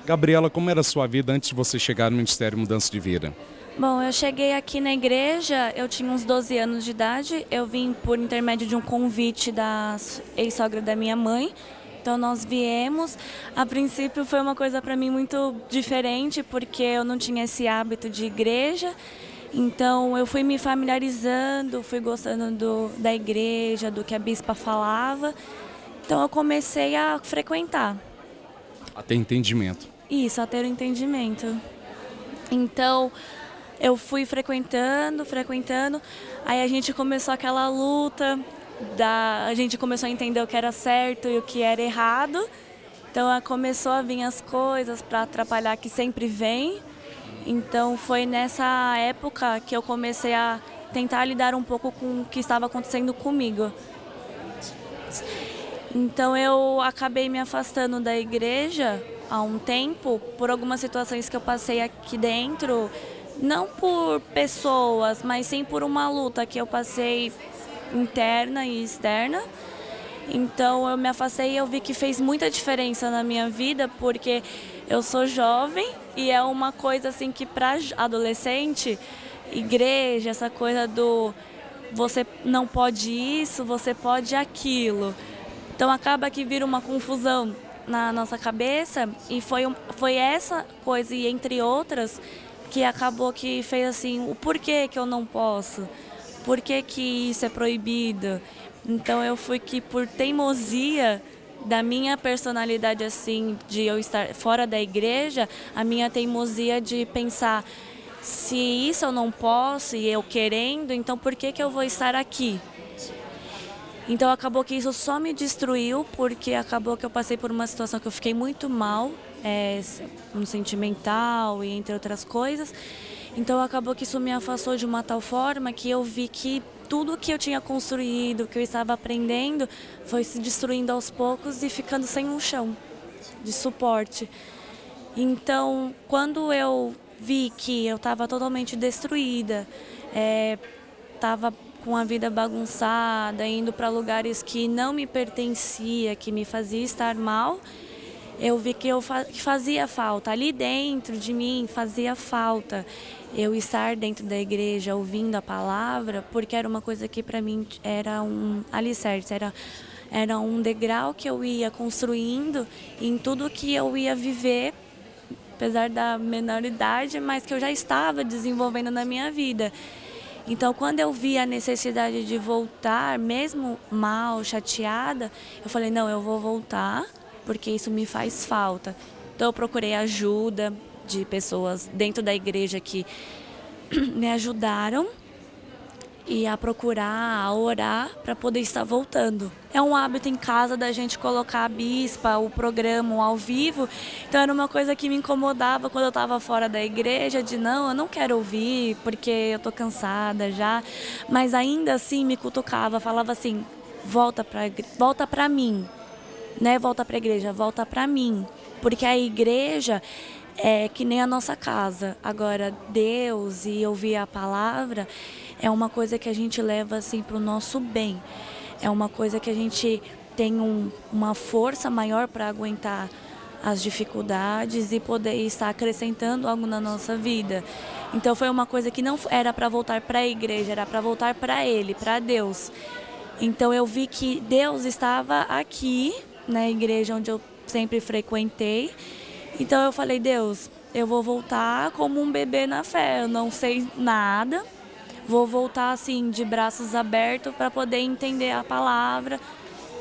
Gabriela, como era a sua vida antes de você chegar no Ministério Mudança de Vida? Bom, eu cheguei aqui na igreja, eu tinha uns 12 anos de idade, eu vim por intermédio de um convite da ex-sogra da minha mãe, então nós viemos. A princípio foi uma coisa para mim muito diferente, porque eu não tinha esse hábito de igreja, então eu fui me familiarizando, fui gostando da igreja, do que a bispa falava, então eu comecei a frequentar. Até entendimento. Isso, a ter o entendimento. Então, eu fui frequentando, aí a gente começou aquela luta, a gente começou a entender o que era certo e o que era errado. Então, começou a vir as coisas para atrapalhar, que sempre vem. Então, foi nessa época que eu comecei a tentar lidar um pouco com o que estava acontecendo comigo. Então, eu acabei me afastando da igreja há um tempo por algumas situações que eu passei aqui dentro, não por pessoas, mas sim por uma luta que eu passei interna e externa. Então eu me afastei e eu vi que fez muita diferença na minha vida, porque eu sou jovem e é uma coisa assim que para adolescente, igreja, essa coisa do você não pode isso, você pode aquilo. Então acaba que vira uma confusão na nossa cabeça e foi essa coisa, e entre outras, que acabou que fez assim, o porquê que eu não posso, por que que isso é proibido. Então eu fui que por teimosia da minha personalidade assim, de eu estar fora da igreja, a minha teimosia de pensar, se isso eu não posso e eu querendo, então por que que eu vou estar aqui? Então acabou que isso só me destruiu, porque acabou que eu passei por uma situação que eu fiquei muito mal, no sentimental e entre outras coisas. Então acabou que isso me afastou de uma tal forma que eu vi que tudo que eu tinha construído, que eu estava aprendendo, foi se destruindo aos poucos e ficando sem um chão de suporte. Então, quando eu vi que eu estava totalmente destruída, estava com a vida bagunçada, indo para lugares que não me pertencia, que me fazia estar mal, eu vi que que fazia falta. Ali dentro de mim fazia falta eu estar dentro da igreja, ouvindo a palavra, porque era uma coisa que para mim era um alicerce, era um degrau que eu ia construindo em tudo que eu ia viver, apesar da menor idade, mas que eu já estava desenvolvendo na minha vida. Então, quando eu vi a necessidade de voltar, mesmo mal, chateada, eu falei, não, eu vou voltar, porque isso me faz falta. Então, eu procurei ajuda de pessoas dentro da igreja que me ajudaram e a procurar, a orar para poder estar voltando. É um hábito em casa da gente colocar a bispa, o programa, o ao vivo. Então era uma coisa que me incomodava quando eu estava fora da igreja, de não, eu não quero ouvir porque eu tô cansada já. Mas ainda assim me cutucava, falava assim, volta para mim, né? Volta para a igreja, volta para mim. Porque a igreja é que nem a nossa casa. Agora, Deus e ouvir a palavra é uma coisa que a gente leva assim para o nosso bem. É uma coisa que a gente tem uma força maior para aguentar as dificuldades e poder estar acrescentando algo na nossa vida. Então foi uma coisa que não era para voltar para a igreja, era para voltar para Ele, para Deus. Então eu vi que Deus estava aqui na igreja onde eu sempre frequentei. Então eu falei, Deus, eu vou voltar como um bebê na fé, eu não sei nada, vou voltar assim de braços abertos para poder entender a palavra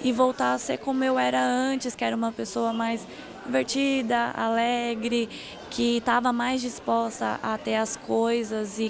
e voltar a ser como eu era antes, que era uma pessoa mais divertida, alegre, que estava mais disposta a ter as coisas e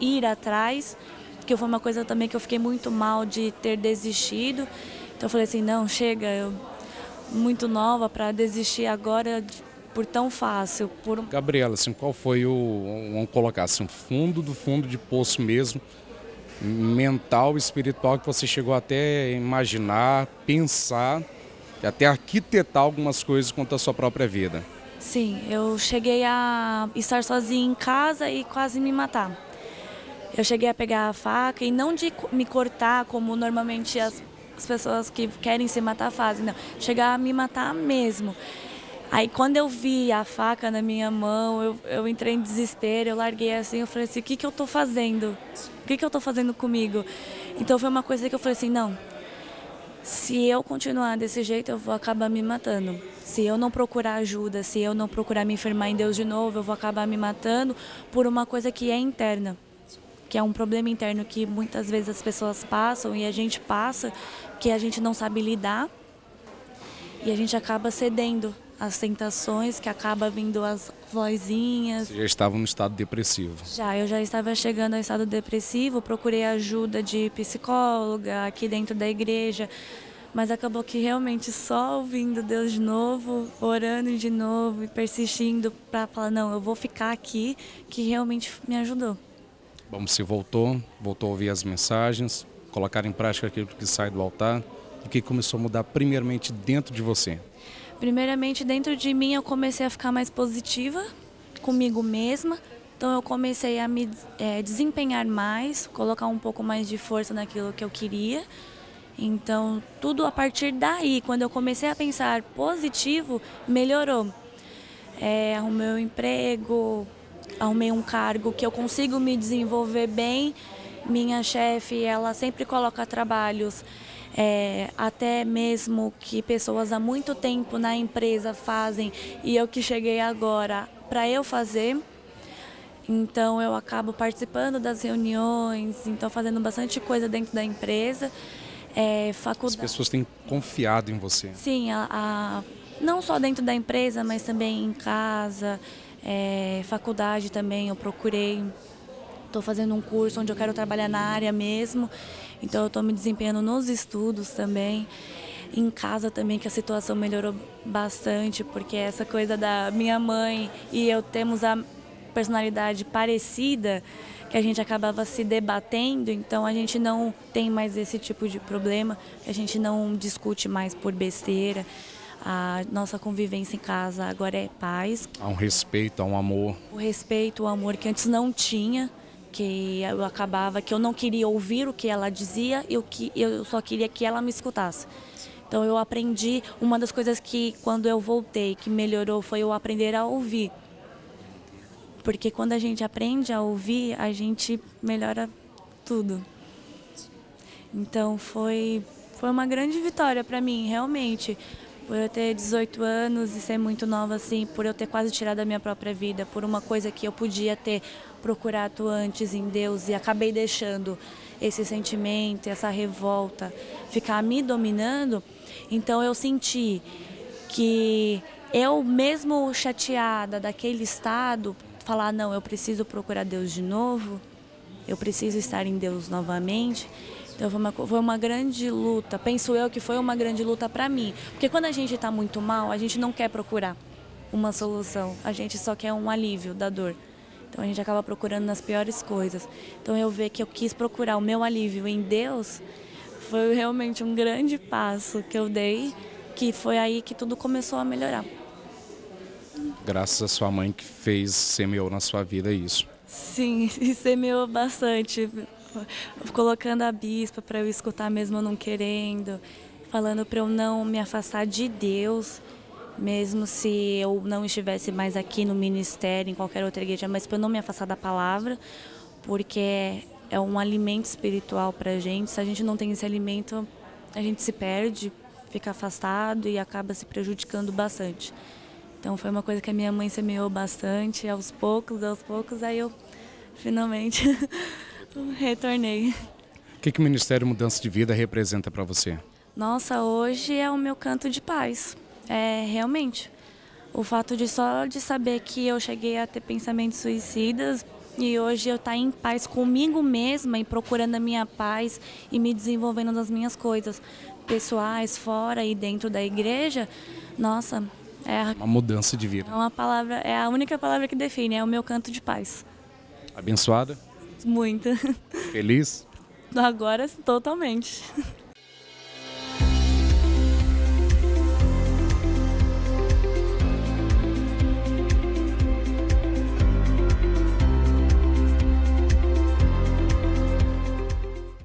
ir atrás, que foi uma coisa também que eu fiquei muito mal de ter desistido. Então eu falei assim, não, chega, eu muito nova para desistir agora por tão fácil. Gabriela, assim, qual foi vamos colocar assim, o fundo de poço mesmo, mental e espiritual, que você chegou até a imaginar, pensar, e até arquitetar algumas coisas quanto à sua própria vida? Sim, eu cheguei a estar sozinha em casa e quase me matar. Eu cheguei a pegar a faca e não de me cortar como normalmente as pessoas que querem se matar fazem, não. Chegar a me matar mesmo. Aí quando eu vi a faca na minha mão, eu entrei em desespero, eu larguei assim, eu falei assim, o que que eu tô fazendo? O que que eu tô fazendo comigo? Então foi uma coisa que eu falei assim, não, se eu continuar desse jeito, eu vou acabar me matando. Se eu não procurar ajuda, se eu não procurar me firmar em Deus de novo, eu vou acabar me matando por uma coisa que é interna, que é um problema interno que muitas vezes as pessoas passam e a gente passa, que a gente não sabe lidar e a gente acaba cedendo às tentações, que acaba vindo as vozinhas. Você já estava no estado depressivo. Eu já estava chegando ao estado depressivo, procurei ajuda de psicóloga aqui dentro da igreja, mas acabou que realmente só ouvindo Deus de novo, orando de novo e persistindo para falar, não, eu vou ficar aqui, que realmente me ajudou. Bom, você voltou a ouvir as mensagens, colocar em prática aquilo que sai do altar, e que começou a mudar primeiramente dentro de você. Primeiramente, dentro de mim, eu comecei a ficar mais positiva comigo mesma. Então, eu comecei a me desempenhar mais, colocar um pouco mais de força naquilo que eu queria. Então, tudo a partir daí, quando eu comecei a pensar positivo, melhorou. Arrumei um emprego, arrumei um cargo que eu consigo me desenvolver bem. Minha chefe, ela sempre coloca trabalhos até mesmo que pessoas há muito tempo na empresa fazem e eu que cheguei agora para eu fazer. Então eu acabo participando das reuniões, então fazendo bastante coisa dentro da empresa. As pessoas têm confiado em você. Sim, não só dentro da empresa, mas também em casa, faculdade também eu procurei. Estou fazendo um curso onde eu quero trabalhar na área mesmo, então eu estou me desempenhando nos estudos também. Em casa também, que a situação melhorou bastante, porque essa coisa da minha mãe e eu temos a personalidade parecida, que a gente acabava se debatendo, então a gente não tem mais esse tipo de problema, a gente não discute mais por besteira. A nossa convivência em casa agora é paz. Há um respeito, há um amor. O respeito, o amor que antes não tinha, que eu acabava, que eu não queria ouvir o que ela dizia e eu só queria que ela me escutasse. Então eu aprendi, uma das coisas que quando eu voltei, que melhorou, foi eu aprender a ouvir. Porque quando a gente aprende a ouvir, a gente melhora tudo. Então foi uma grande vitória para mim, realmente. Por eu ter 18 anos e ser muito nova assim, por eu ter quase tirado a minha própria vida, por uma coisa que eu podia ter procurado antes em Deus e acabei deixando esse sentimento, essa revolta ficar me dominando. Então eu senti que eu, mesmo chateada daquele estado, falar, não, eu preciso procurar Deus de novo, eu preciso estar em Deus novamente. Então foi uma grande luta, penso eu que foi uma grande luta para mim. Porque quando a gente está muito mal, a gente não quer procurar uma solução, a gente só quer um alívio da dor. Então a gente acaba procurando nas piores coisas. Então eu ver que eu quis procurar o meu alívio em Deus, foi realmente um grande passo que eu dei, que foi aí que tudo começou a melhorar. Graças à sua mãe que semeou na sua vida isso. Sim, e semeou bastante. Colocando a bispa para eu escutar mesmo eu não querendo, falando para eu não me afastar de Deus, mesmo se eu não estivesse mais aqui no ministério, em qualquer outra igreja, mas para eu não me afastar da palavra, porque é um alimento espiritual para a gente. Se a gente não tem esse alimento, a gente se perde, fica afastado e acaba se prejudicando bastante. Então foi uma coisa que a minha mãe semeou bastante, aos poucos, aí eu finalmente retornei. O que o Ministério Mudança de Vida representa para você? Nossa, hoje é o meu canto de paz. Realmente. O fato de só de saber que eu cheguei a ter pensamentos suicidas e hoje eu estar em paz comigo mesma e procurando a minha paz e me desenvolvendo nas minhas coisas pessoais, fora e dentro da igreja, nossa, uma mudança de vida. É uma palavra, é a única palavra que define, é o meu canto de paz. Abençoada? Muito. Feliz? Agora, totalmente.